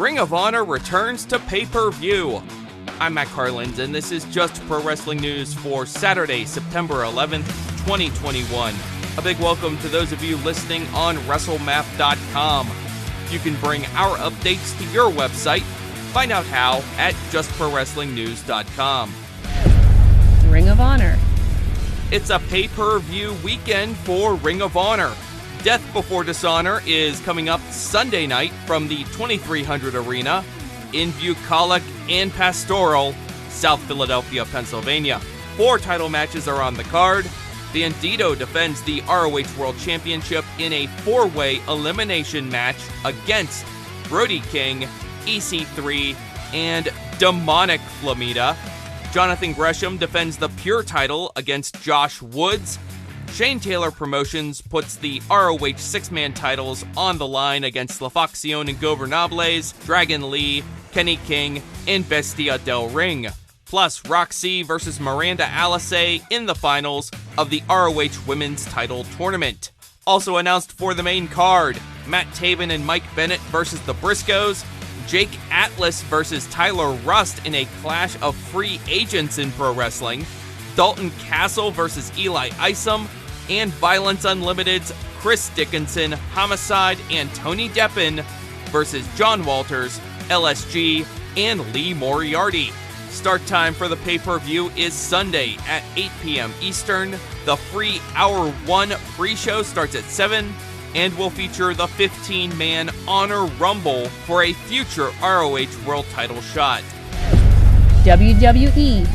Ring of Honor returns to pay-per-view. I'm Matt Carlins, and this is Just Pro Wrestling News for Saturday, September 11th, 2021. A big welcome to those of you listening on WrestleMap.com. You can bring our updates to your website. Find out how at JustProWrestlingNews.com. Ring of Honor. It's a pay-per-view weekend for Ring of Honor. Death Before Dishonor is coming up Sunday night from the 2300 Arena in Bucolic and Pastoral, South Philadelphia, Pennsylvania. 4 title matches are on the card. Bandido defends the ROH World Championship in a 4-way elimination match against Brody King, EC3, and demonic Flamita. Jonathan Gresham defends the Pure title against Josh Woods. Shane Taylor Promotions puts the ROH 6-man titles on the line against Faccion and Ingobernable, Dragon Lee, Kenny King, and Bestia Del Ring. Plus, Rok-C versus Miranda Alize in the finals of the ROH Women's Title Tournament. Also announced for the main card, Matt Taven and Mike Bennett versus the Briscoes, Jake Atlas versus Tyler Rust in a clash of free agents in pro wrestling, Dalton Castle versus Eli Isom, and Violence Unlimited's Chris Dickinson, Homicide, and Tony Deppen versus John Walters, LSG, and Lee Moriarty. Start time for the pay-per-view is Sunday at 8 p.m. Eastern. The free Hour 1 pre-show starts at 7 and will feature the 15-man Honor Rumble for a future ROH World title shot. WWE.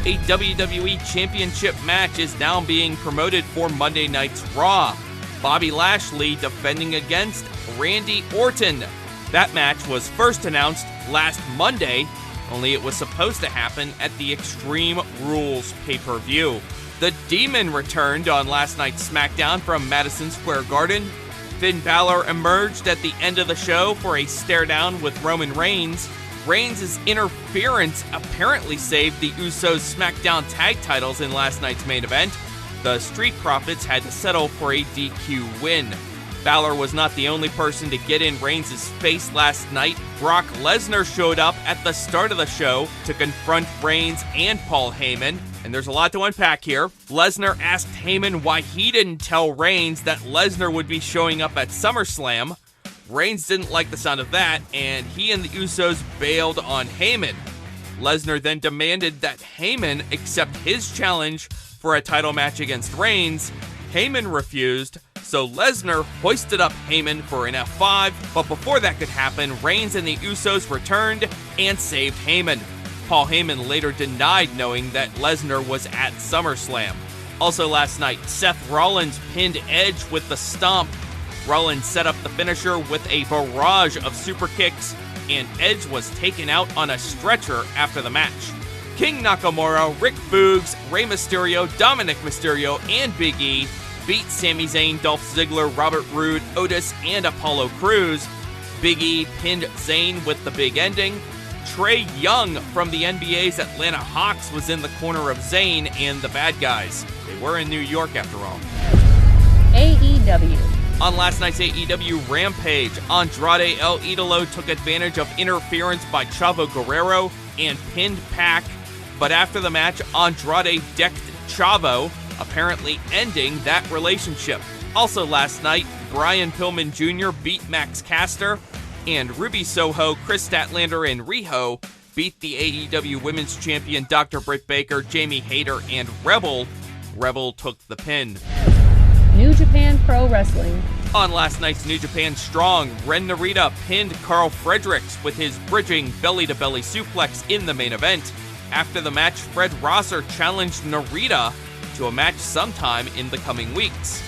A WWE Championship match is now being promoted for Monday Night's Raw. Bobby Lashley defending against Randy Orton. That match was first announced last Monday, only it was supposed to happen at the Extreme Rules pay-per-view. The Demon returned on last night's SmackDown from Madison Square Garden. Finn Balor emerged at the end of the show for a stare-down with Roman Reigns. Reigns' interference apparently saved the Usos' SmackDown tag titles in last night's main event. The Street Profits had to settle for a DQ win. Balor was not the only person to get in Reigns' face last night. Brock Lesnar showed up at the start of the show to confront Reigns and Paul Heyman, and there's a lot to unpack here. Lesnar asked Heyman why he didn't tell Reigns that Lesnar would be showing up at SummerSlam. Reigns didn't like the sound of that, and he and the Usos bailed on Heyman. Lesnar then demanded that Heyman accept his challenge for a title match against Reigns. Heyman refused, so Lesnar hoisted up Heyman for an F5, but before that could happen, Reigns and the Usos returned and saved Heyman. Paul Heyman later denied knowing that Lesnar was at SummerSlam. Also last night, Seth Rollins pinned Edge with the Stomp. Rollins set up the finisher with a barrage of super kicks, and Edge was taken out on a stretcher after the match. King Nakamura, Rick Boogs, Rey Mysterio, Dominic Mysterio, and Big E beat Sami Zayn, Dolph Ziggler, Robert Roode, Otis, and Apollo Crews. Big E pinned Zayn with the big ending. Trae Young from the NBA's Atlanta Hawks was in the corner of Zayn and the bad guys. They were in New York after all. AEW. On last night's AEW Rampage, Andrade El Idolo took advantage of interference by Chavo Guerrero and pinned Pac, but after the match, Andrade decked Chavo, apparently ending that relationship. Also last night, Brian Pillman Jr. beat Max Caster, and Ruby Soho, Chris Statlander, and Riho beat the AEW Women's Champion Dr. Britt Baker, Jamie Hayter, and Rebel. Rebel took the pin. New Japan Pro Wrestling. On last night's New Japan Strong, Ren Narita pinned Carl Fredericks with his bridging belly-to-belly suplex in the main event. After the match, Fred Rosser challenged Narita to a match sometime in the coming weeks.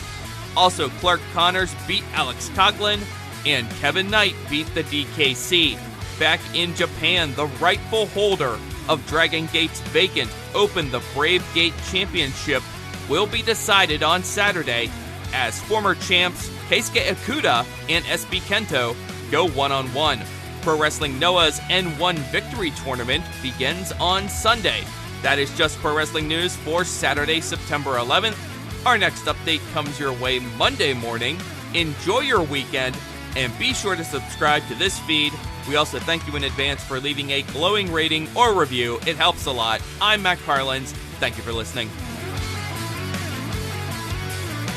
Also, Clark Connors beat Alex Coughlin, and Kevin Knight beat the DKC. Back in Japan, the rightful holder of Dragon Gate's vacant Open the Brave Gate Championship will be decided on Saturday as former champs Keisuke Ikuda and SB Kento go one-on-one. Pro Wrestling Noah's N1 Victory Tournament begins on Sunday. That is Just Pro Wrestling News for Saturday, September 11th. Our next update comes your way Monday morning. Enjoy your weekend, and be sure to subscribe to this feed We also thank you in advance for leaving a glowing rating or review. It helps a lot. I'm Matt Carlins. Thank you for listening.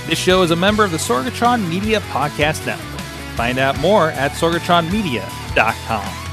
This show is a member of the Sorgatron Media Podcast Network. Find out more at sorgatronmedia.com.